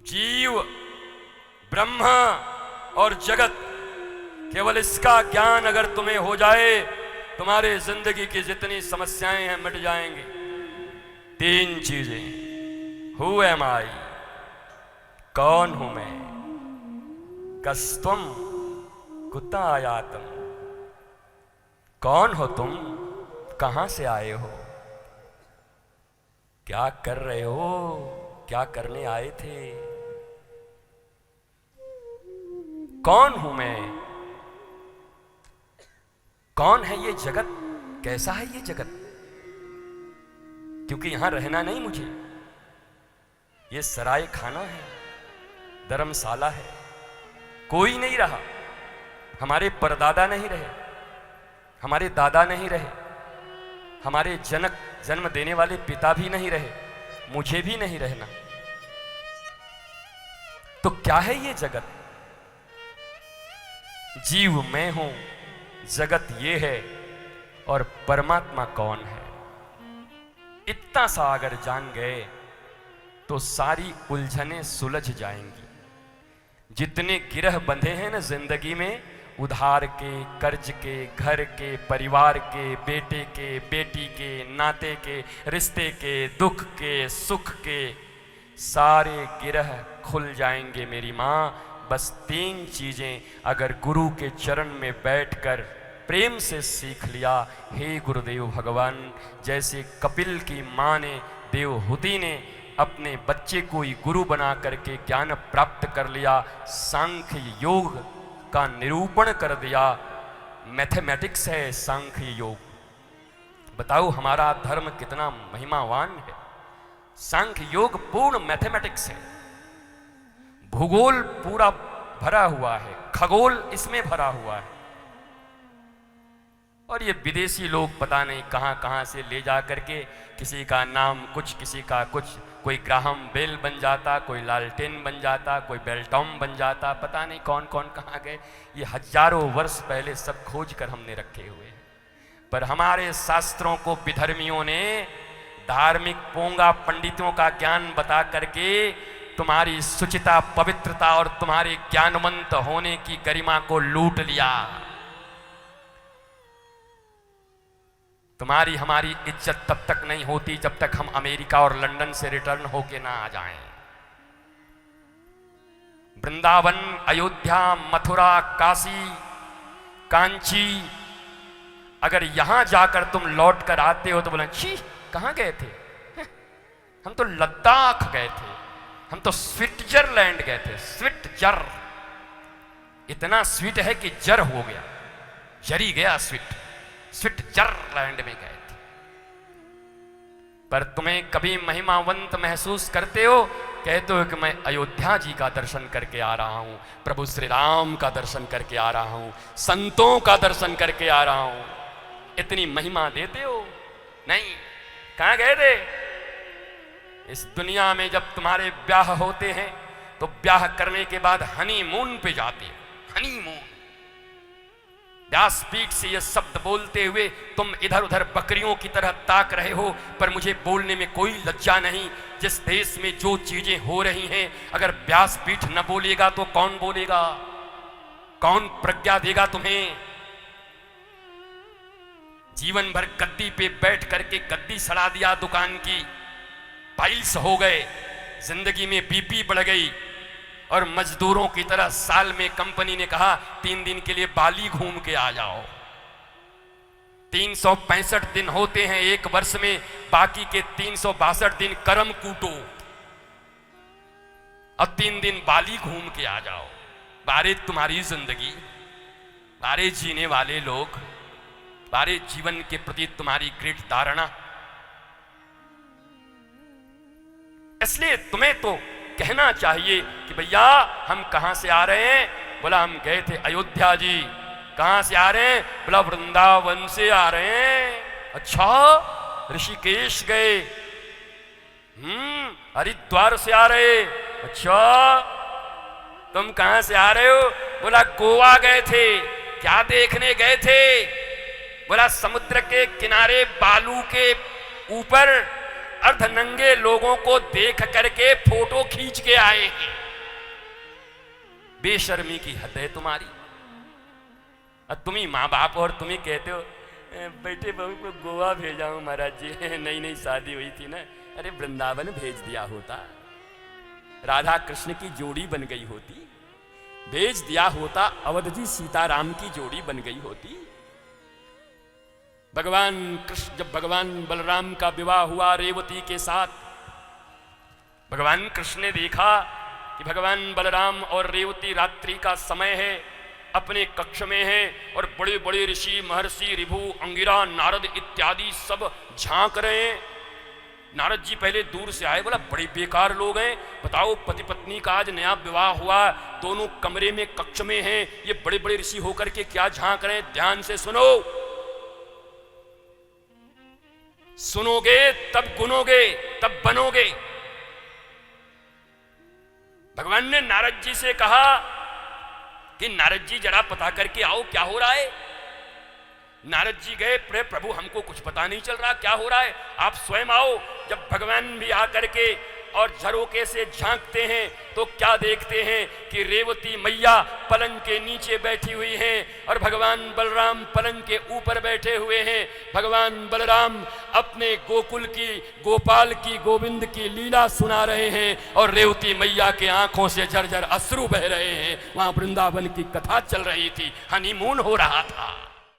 जीव, ब्रह्म और जगत, केवल इसका ज्ञान अगर तुम्हें हो जाए, तुम्हारे जिंदगी की जितनी समस्याएं हैं मिट जाएंगी। 3 चीजें। हु एम आई, कौन हूं मैं, कस्तुम, कुत्ता आया तुम, कौन हो तुम, कहां से आए हो, क्या कर रहे हो, क्या करने आए थे, कौन हूं मैं, कौन है ये जगत, कैसा है ये जगत। क्योंकि यहां रहना नहीं मुझे, ये सराय खाना है, धर्मशाला है, कोई नहीं रहा। हमारे परदादा नहीं रहे, हमारे दादा नहीं रहे, हमारे जनक जन्म देने वाले पिता भी नहीं रहे, मुझे भी नहीं रहना। तो क्या है ये जगत। जीव मैं हूं, जगत ये है, और परमात्मा कौन है। इतना सा अगर जान गए तो सारी उलझनें सुलझ जाएंगी। जितने गिरह बंधे हैं ना जिंदगी में, उधार के, कर्ज के, घर के, परिवार के, बेटे के, बेटी के, नाते के, रिश्ते के, दुख के, सुख के, सारे गिरह खुल जाएंगे मेरी माँ। बस 3 चीजें अगर गुरु के चरण में बैठकर प्रेम से सीख लिया। हे गुरुदेव भगवान, जैसे कपिल की माँ ने, देवहूति ने अपने बच्चे को ही गुरु बना करके ज्ञान प्राप्त कर लिया, सांख्य योग का निरूपण कर दिया। मैथमेटिक्स है सांख्य योग। बताओ हमारा धर्म कितना महिमावान है। सांख्य योग पूर्ण मैथमेटिक्स है। भूगोल पूरा भरा हुआ है, खगोल इसमें भरा हुआ है। और ये विदेशी लोग पता नहीं कहां कहां से ले जा करके, किसी का नाम कुछ, किसी का कुछ, कोई ग्राहम बेल बन जाता, कोई लालटेन बन जाता, कोई बेल्टॉम बन जाता, पता नहीं कौन कौन कहां गए। ये हजारों वर्ष पहले सब खोज कर हमने रखे हुए हैं। पर हमारे शास्त्रों को विधर्मियों ने, धार्मिक पोंगा पंडितों का ज्ञान बता करके तुम्हारी सुचिता, पवित्रता और तुम्हारे ज्ञानवंत होने की गरिमा को लूट लिया। तुम्हारी हमारी इज्जत तब तक नहीं होती जब तक हम अमेरिका और लंदन से रिटर्न होके ना आ जाएं। वृंदावन, अयोध्या, मथुरा, काशी, कांची, अगर यहां जाकर तुम लौट कर आते हो तो बोले छी कहां गए थे, हम तो लद्दाख गए थे, हम तो स्विट्जरलैंड गए थे। स्विट्जर इतना स्वीट है कि जर हो गया, जरी गया स्विट्जरलैंड में गए थे। पर तुम्हें कभी महिमावंत महसूस करते हो, कहते हो कि मैं अयोध्या जी का दर्शन करके आ रहा हूं, प्रभु श्री राम का दर्शन करके आ रहा हूं, संतों का दर्शन करके आ रहा हूं। इतनी महिमा देते हो? नहीं। कहां गए थे? इस दुनिया में जब तुम्हारे ब्याह होते हैं तो ब्याह करने के बाद हनीमून पे जाते हो। हनीमून। व्यासपीठ से यह शब्द बोलते हुए तुम इधर उधर बकरियों की तरह ताक रहे हो, पर मुझे बोलने में कोई लज्जा नहीं। जिस देश में जो चीजें हो रही हैं, अगर व्यासपीठ न बोलेगा तो कौन बोलेगा? कौन प्रज्ञा देगा तुम्हें? जीवन भर गद्दी पे बैठ करके गद्दी सड़ा दिया दुकान की, पाइल्स हो गए, जिंदगी में बीपी बढ़ गई, और मजदूरों की तरह साल में कंपनी ने कहा 3 दिन के लिए बाली घूम के आ जाओ। 365 दिन होते हैं एक वर्ष में, बाकी के 362 दिन कर्म कूटो और 3 दिन बाली घूम के आ जाओ। बारे तुम्हारी जिंदगी, बारे जीने वाले लोग, बारे जीवन के प्रति तुम्हारी ग्रेट धारणा। इसलिए तुम्हें तो कहना चाहिए कि भैया हम कहां से आ रहे हैं? बोला हम गए थे अयोध्या जी। कहां से आ रहे हैं? बोला वृंदावन से आ रहे हैं। अच्छा, ऋषिकेश गए? हरिद्वार से आ रहे? अच्छा, तुम कहां से आ रहे हो? बोला गोवा गए थे। क्या देखने गए थे? बोला समुद्र के किनारे बालू के ऊपर अर्धनंगे लोगों को देख करके फोटो खींच के आए हैं। बेशर्मी की हद है तुम्हारी। तुम ही माँ बाप और तुम ही कहते हो बेटे बहू को गोवा भेजा हूं महाराज जी, नई नई शादी हुई थी ना, अरे वृंदावन भेज दिया होता, राधा कृष्ण की जोड़ी बन गई होती, भेज दिया होता, अवध जी सीताराम की जोड़ी बन गई होती। भगवान कृष्ण, जब भगवान बलराम का विवाह हुआ रेवती के साथ, भगवान कृष्ण ने देखा कि भगवान बलराम और रेवती रात्रि का समय है, अपने कक्ष में हैं और बड़े बड़े ऋषि महर्षि ऋभु अंगिरा नारद इत्यादि सब झांक रहे हैं। नारद जी पहले दूर से आए, बोला बड़े बेकार लोग हैं, बताओ पति पत्नी का आज नया विवाह हुआ, दोनों कमरे में कक्ष में हैं, ये बड़े बड़े ऋषि होकर के क्या झांक रहे हैं, ध्यान से सुनो, सुनोगे तब गुनोगे तब बनोगे। भगवान ने नारद जी से कहा कि नारद जी जरा पता करके आओ क्या हो रहा है। नारद जी गए, प्रभु हमको कुछ पता नहीं चल रहा क्या हो रहा है, आप स्वयं आओ। जब भगवान भी आकर के और झरोके से झांकते हैं तो क्या देखते हैं कि रेवती मैया पलंग के नीचे बैठी हुई हैं और भगवान बलराम पलंग के ऊपर बैठे हुए हैं। भगवान बलराम अपने गोकुल की, गोपाल की, गोविंद की लीला सुना रहे हैं और रेवती मैया के आंखों से झरझर अश्रु बह रहे हैं। वहां वृंदावन की कथा चल रही थी, हनीमून हो रहा था।